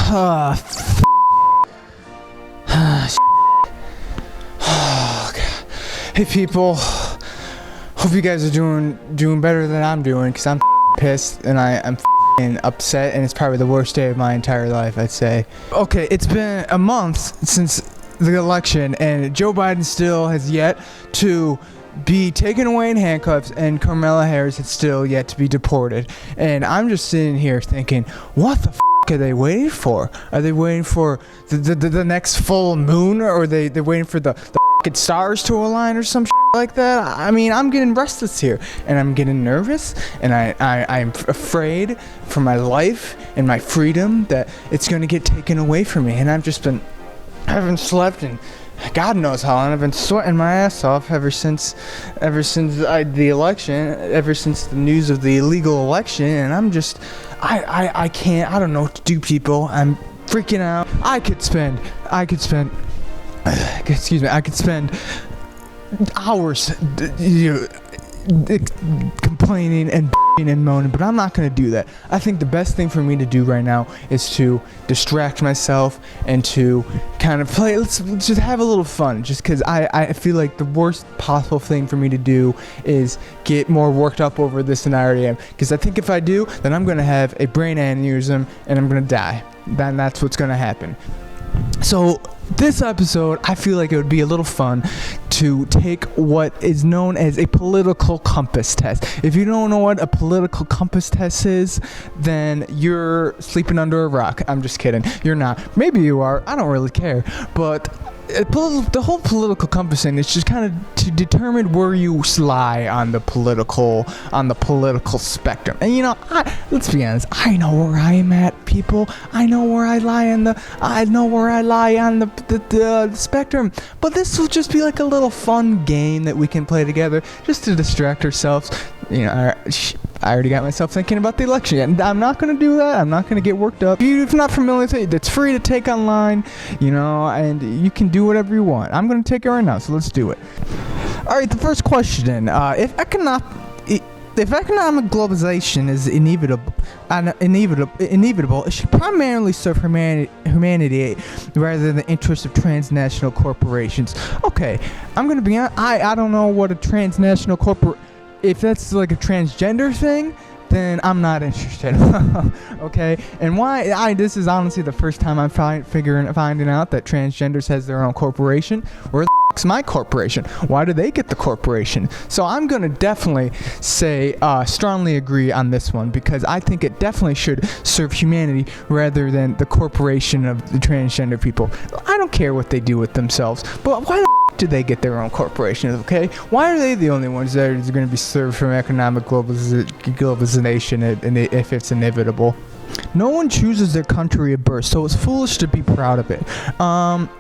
Oh, God. Hey people, hope you guys are doing better than I'm doing, because I'm pissed and I'm upset, and it's probably the worst day of my entire life, I'd say. Okay, it's been a month since the election, and Joe Biden still has yet to be taken away in handcuffs, and Kamala Harris is still yet to be deported. And I'm just sitting here thinking, what the are they waiting for? Are they waiting for the next full moon, or are they waiting for the stars to align or some like that? I mean, I'm getting restless here, and I'm getting nervous, and I'm afraid for my life and my freedom that it's going to get taken away from me. And I haven't slept in God knows how long. I've been sweating my ass off ever since the election, ever since the news of the illegal election, and I'm just, I don't know what to do, people. I'm freaking out. I could spend hours, complaining and moaning, but I'm not going to do that. I think the best thing for me to do right now is to distract myself and to kind of play. Let's just have a little fun, just because I feel like the worst possible thing for me to do is get more worked up over this than I already am, because I think if I do, then I'm going to have a brain aneurysm and I'm going to die. Then that's what's going to happen. So this episode, I feel like it would be a little fun to take what is known as a political compass test. If you don't know what a political compass test is, then you're sleeping under a rock. I'm just kidding. You're not. Maybe you are. I don't really care. But the whole political compass thing is just kind of to determine where you lie on the political spectrum. And let's be honest, I know where I am at, people. I know where I lie on the spectrum. But this will just be like a little fun game that we can play together, just to distract ourselves. I already got myself thinking about the election, and I'm not going to do that. I'm not going to get worked up. If you're not familiar with it, it's free to take online, and you can do whatever you want. I'm going to take it right now, so let's do it. All right, the first question: if economic globalization is inevitable, it should primarily serve humanity rather than the interests of transnational corporations. Okay, I'm going to be honest. I don't know what a transnational if that's like a transgender thing, then I'm not interested. Okay, and why? This is honestly the first time I'm finding out that transgenders has their own corporation. Where the f***'s my corporation? Why do they get the corporation? So I'm gonna definitely say strongly agree on this one, because I think it definitely should serve humanity rather than the corporation of the transgender people. I don't care what they do with themselves, but why the do they get their own corporations? Okay, why are they the only ones that are going to be served from economic globalization if it's inevitable? No one chooses their country of birth, so it's foolish to be proud of it.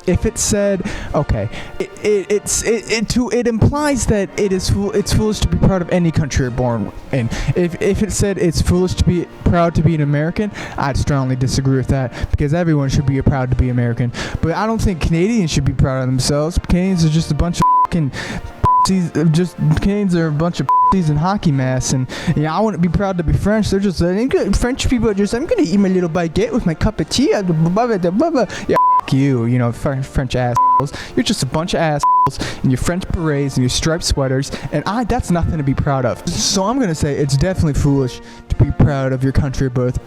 If it said, okay, it implies that it's foolish to be proud of any country you're born in. If it said it's foolish to be proud to be an American, I'd strongly disagree with that, because everyone should be proud to be American. But I don't think Canadians should be proud of themselves. Canadians are just a bunch of Canadians are a bunch of and hockey masks, and I wouldn't be proud to be French. They're just French people are just, I'm gonna eat my little baguette with my cup of tea. Yeah, you, French assholes. You're just a bunch of assholes in your French berets and your striped sweaters, and that's nothing to be proud of. So I'm gonna say it's definitely foolish to be proud of your country of birth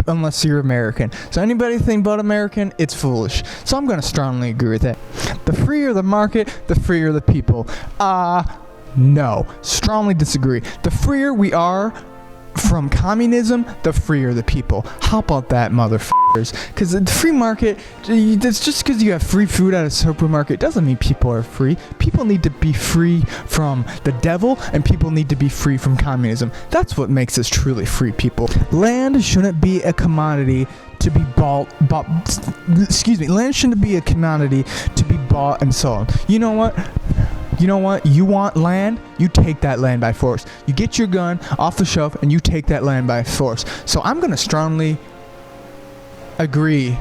unless you're American. So anybody think about American, it's foolish. So I'm gonna strongly agree with that. The freer the market, the freer the people. No, strongly disagree. The freer we are from communism, the freer the people. How about that, motherfuckers? Because the free market, it's just because you have free food at a supermarket doesn't mean people are free. People need to be free from the devil, and people need to be free from communism. That's what makes us truly free people. Land shouldn't be a commodity to be land shouldn't be a commodity to be bought and sold. You know what? You want land? You take that land by force. You get your gun off the shelf and you take that land by force. So I'm going to strongly agree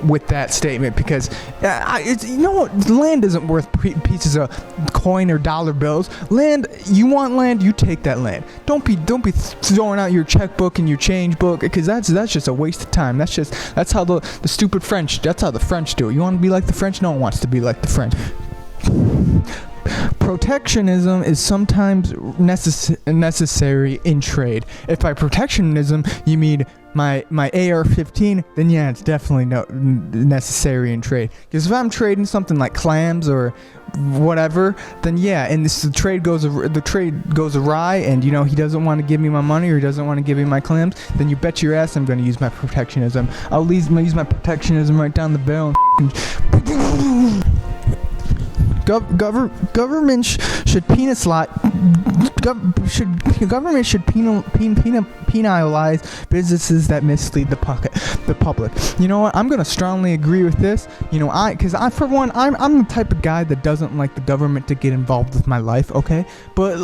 with that statement, because land isn't worth pieces of coin or dollar bills. Land, you want land, you take that land. Don't be throwing out your checkbook and your change book, because that's just a waste of time. That's how the stupid French, that's how the French do it. You want to be like the French? No one wants to be like the French. Protectionism is sometimes necessary in trade. If by protectionism you mean my AR-15, then yeah, it's definitely necessary in trade. Because if I'm trading something like clams or whatever, then yeah, and the trade goes awry, and he doesn't want to give me my money, or he doesn't want to give me my clams, then you bet your ass I'm going to use my protectionism. I'll use my protectionism right down the barrel and government should penalize businesses that mislead the public. You know what? I'm gonna strongly agree with this. Because I'm the type of guy that doesn't like the government to get involved with my life. Okay, but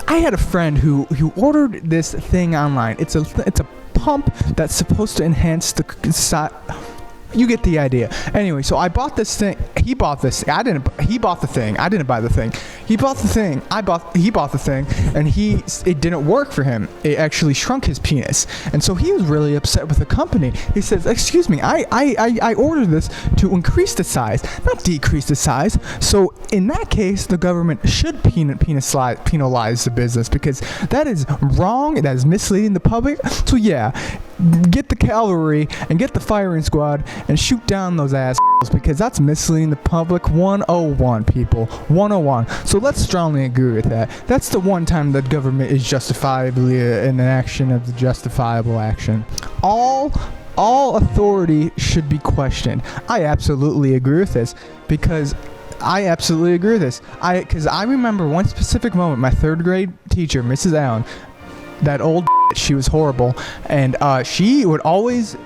I had a friend who ordered this thing online. It's a pump that's supposed to enhance the you get the idea. Anyway, so I bought this thing. He bought the thing. I didn't buy the thing. He bought the thing. He bought the thing, and it didn't work for him. It actually shrunk his penis, and so he was really upset with the company. He says, "Excuse me, I ordered this to increase the size, not decrease the size. So in that case, the government should penalize the business, because that is wrong. That is misleading the public. So yeah, get the cavalry and get the firing squad and shoot down those assholes, because that's misleading the public 101, people. 101. So let's strongly agree with that. That's the one time that government is justifiably an action of the justifiable action. All authority should be questioned. I absolutely agree with this, because I remember one specific moment. My third grade teacher, Mrs. Allen, that old she was horrible, and she would always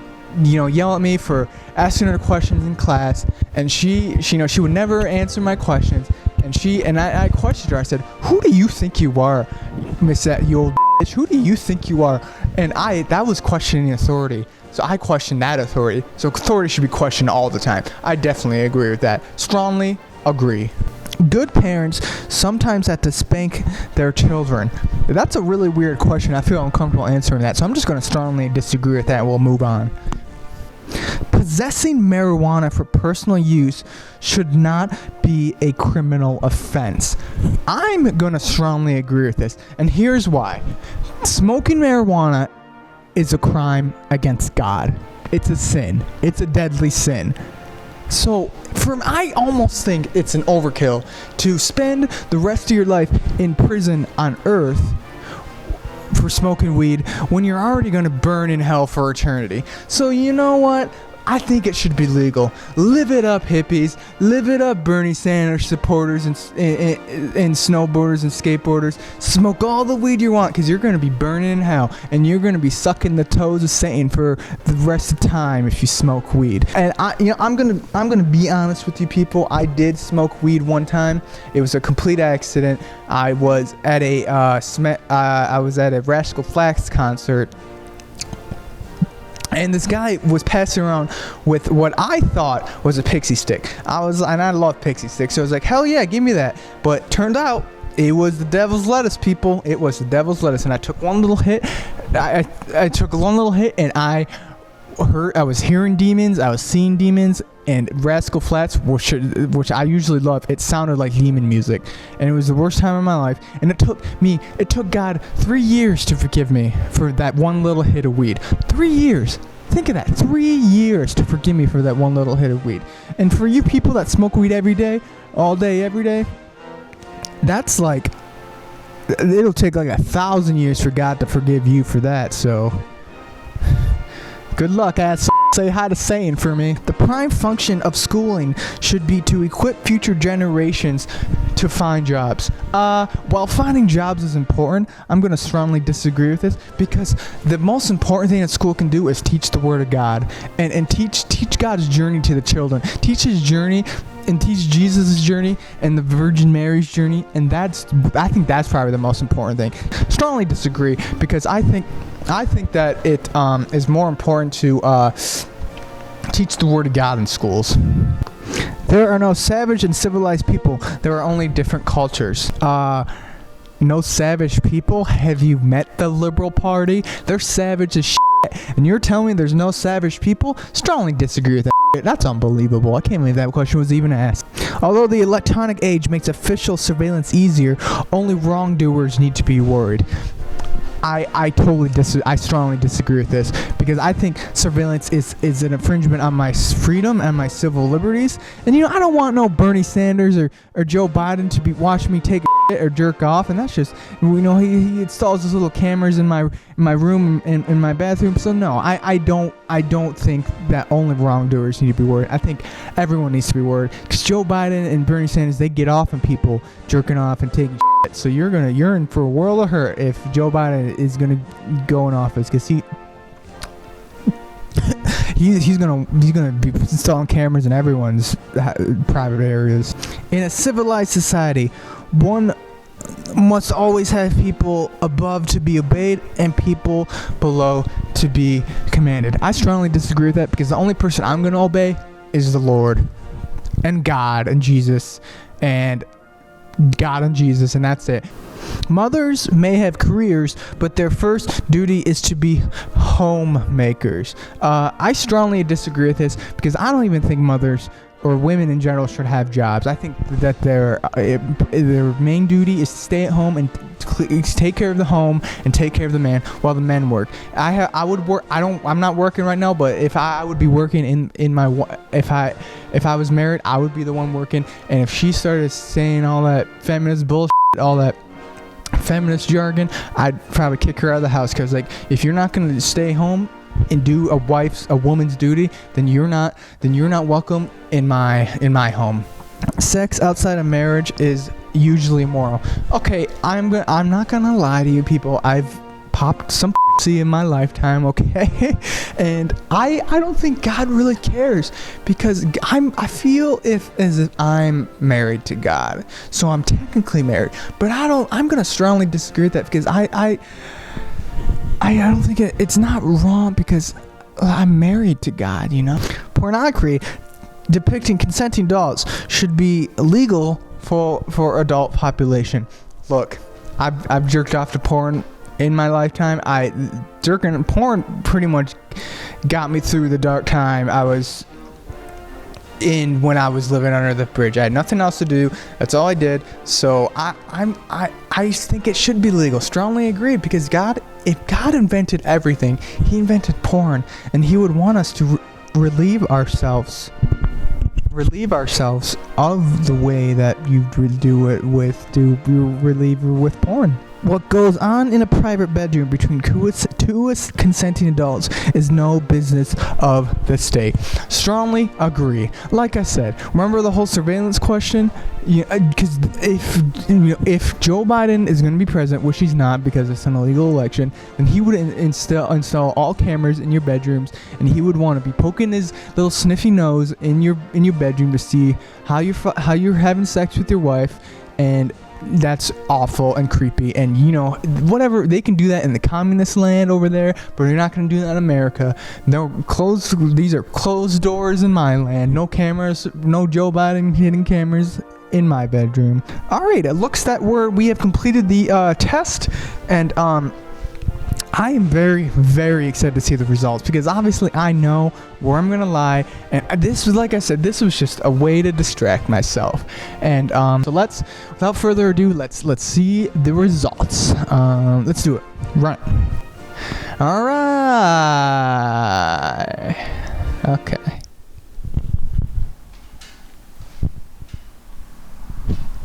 yell at me for asking her questions in class, and she would never answer my questions, and I questioned her. I said, "Who do you think you are, Miss you old bitch? Who do you think you are?" And that was questioning authority. So I questioned that authority. So authority should be questioned all the time. I definitely agree with that. Strongly agree. Good parents sometimes have to spank their children. That's a really weird question. I feel uncomfortable answering that, so I'm just going to strongly disagree with that, and we'll move on. Possessing marijuana for personal use should not be a criminal offense. I'm going to strongly agree with this, and here's why. Smoking marijuana is a crime against God. It's a sin. It's a deadly sin. So, I almost think it's an overkill to spend the rest of your life in prison on Earth for smoking weed when you're already going to burn in hell for eternity. So, you know what? I think it should be legal. Live it up, hippies. Live it up, Bernie Sanders supporters and snowboarders and skateboarders. Smoke all the weed you want, because you're going to be burning in hell, and you're going to be sucking the toes of Satan for the rest of the time if you smoke weed. And I'm gonna be honest with you people. I did smoke weed one time. It was a complete accident. I was at a Rascal Flatts concert. And this guy was passing around with what I thought was a pixie stick. And I love pixie sticks, so I was like, hell yeah, give me that. But turned out it was the devil's lettuce, people. It was the devil's lettuce, and I took one little hit. I took one little hit, and I was hearing demons. I was seeing demons. And Rascal Flatts, which I usually love, it sounded like demon music, and it was the worst time of my life. And it took God 3 years to forgive me for that one little hit of weed. 3 years. Think of that. 3 years to forgive me for that one little hit of weed. And for you people that smoke weed every day, all day, every day, that's like, it'll take like 1,000 years for God to forgive you for that. So, good luck, ass. Say hi to Satan for me. The prime function of schooling should be to equip future generations to find jobs. While finding jobs is important, I'm going to strongly disagree with this, because the most important thing that school can do is teach the Word of God and teach God's journey to the children. Teach His journey and teach Jesus' journey and the Virgin Mary's journey, and I think that's probably the most important thing. Strongly disagree, because I think that it is more important to teach the word of God in schools. There are no savage and civilized people. There are only different cultures. No savage people? Have you met the Liberal Party? They're savage as shit. And you're telling me there's no savage people? Strongly disagree with that shit. That's unbelievable. I can't believe that question was even asked. Although the electronic age makes official surveillance easier, only wrongdoers need to be worried. I strongly disagree with this, because I think surveillance is an infringement on my freedom and my civil liberties. And I don't want no Bernie Sanders or Joe Biden to be watching me take a shit or jerk off. And that's just, he installs those little cameras in my room and in my bathroom. So no, I don't think that only wrongdoers need to be worried. I think everyone needs to be worried, because Joe Biden and Bernie Sanders, they get off on people jerking off and taking shit. So you're in for a world of hurt if Joe Biden is gonna go in office, because he's gonna be installing cameras in everyone's private areas. In a civilized society, one must always have people above to be obeyed and people below to be commanded. I strongly disagree with that, because the only person I'm gonna obey is the Lord and God and Jesus and that's it. Mothers may have careers, but their first duty is to be homemakers. I strongly disagree with this, because I don't even think mothers or women in general should have jobs. I think that their main duty is to stay at home and take care of the home and take care of the man while the men work. I would work. I'm not working right now, but if I would be working if I was married, I would be the one working. And if she started saying all that feminist bullshit, all that feminist jargon, I'd probably kick her out of the house, because if you're not going to stay home and do a woman's duty, then you're not welcome in my home. Sex outside of marriage is usually immoral. Okay, I'm not gonna lie to you people. I've popped some pussy in my lifetime, okay? And I don't think God really cares, because I feel as if I'm married to God, so I'm technically married. But I'm gonna strongly disagree with that, because I don't think it's not wrong, because I'm married to God, Pornography depicting consenting adults should be illegal for adult population. Look, I've jerked off to porn in my lifetime. Porn pretty much got me through the dark time I was in when I was living under the bridge. I had nothing else to do. That's all I did. So I think it should be legal. Strongly agreed, because if God invented everything, He invented porn, and He would want us to relieve ourselves of the way that you relieve with porn. What goes on in a private bedroom between two consenting adults is no business of the state. Strongly agree. Like I said, remember the whole surveillance question? Because if Joe Biden is going to be president, which he's not because it's an illegal election, then he would install all cameras in your bedrooms, and he would want to be poking his little sniffy nose in your bedroom to see how you're having sex with your wife. And that's awful and creepy, and whatever, they can do that in the communist land over there, but they're not going to do that in America. These are closed doors in my land. No cameras, no Joe Biden hidden cameras in my bedroom. Alright, it looks that we have completed the test, and I am very, very excited to see the results, because obviously I know where I'm gonna lie, and this was, like I said, this was just a way to distract myself. And so without further ado, let's see the results. Let's do it. Run it. All right. Okay.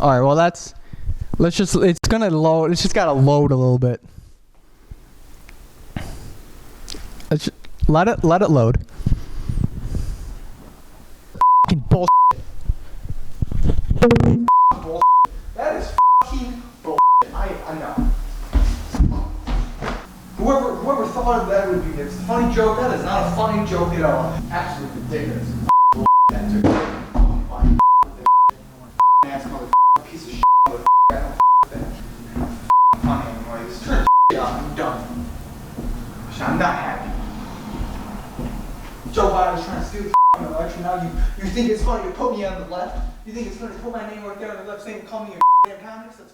All right. Well, it's gonna load. It's just gotta load a little bit. Let it load. Fucking bullshit. That is fucking bullshit. I know. Whoever thought of that would be a funny joke. That is not a funny joke at all. Absolutely ridiculous. That took piece of shit. Funny anyways. Turn the off. I'm done. I'm not happy. Joe Biden's trying to steal the aren't you? Now you think it's funny to put me on the left? You think it's funny to put my name right there on the left saying call me a damn comics? That's